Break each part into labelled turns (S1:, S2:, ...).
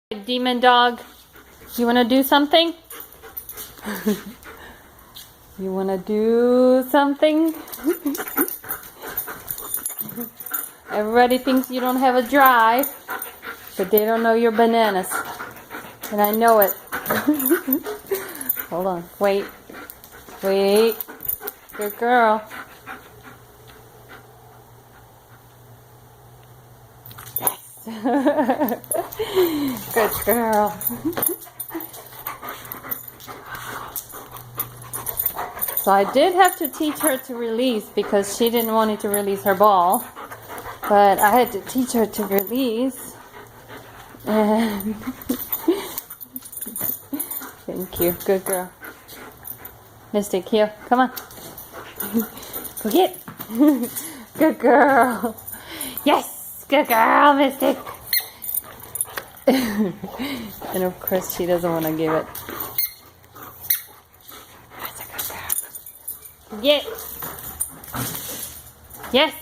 S1: Demon dog, you want to do something? You want to do something? Everybody thinks you don't have a drive, but they don't know your bananas. And I know it. Hold on. Wait. Wait. Good girl. Yes. Good girl. So I did have to teach her to release because she didn't want it to release her ball. But I had to teach her to release. And thank you. Good girl. Mystic, here. Come on. Go get. Good girl. Yes. Good girl, Mystic. And of course she doesn't want to give it. That's a good girl. Get. Yes.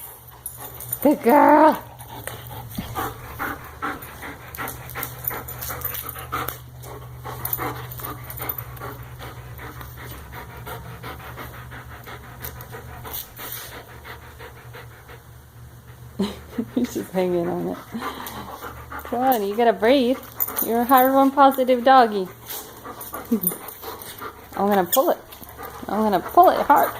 S1: Good girl. He's just hanging on it. Come on, you gotta breathe. You're a heartworm positive doggy. I'm gonna pull it. I'm gonna pull it hard.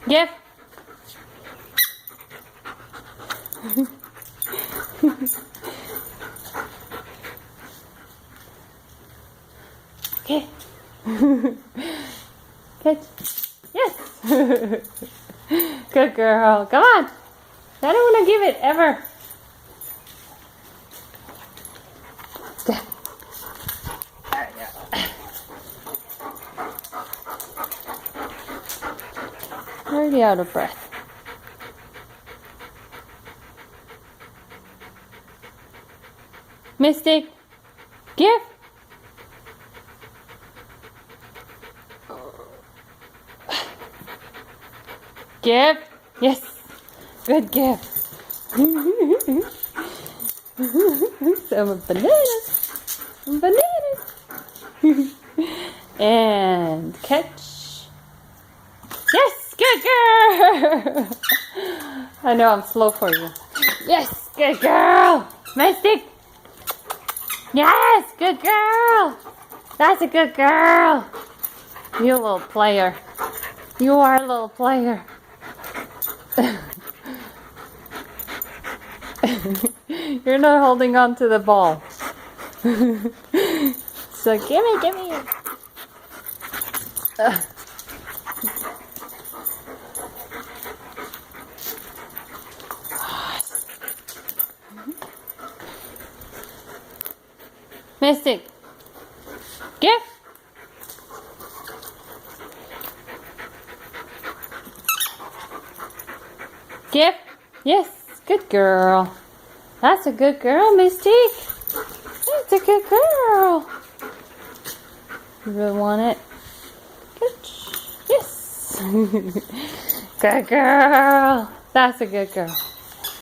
S1: Give. Okay. Good. Yes. Good girl. Come on. I don't want to give it ever. Good. Already out of breath. Mystic, give. Give. Yes. Good give. Some bananas. Bananas. And catch. Yes. Good girl. I know I'm slow for you. Yes. Good girl. Mystic. Yes. Good girl. That's a good girl. You little player. You are a little player. You're not holding on to the ball. So give me. Mystic, give. Give. Yes, good girl. That's a good girl, Mystic. That's a good girl. You really want it? Good. Yes. Good girl. That's a good girl.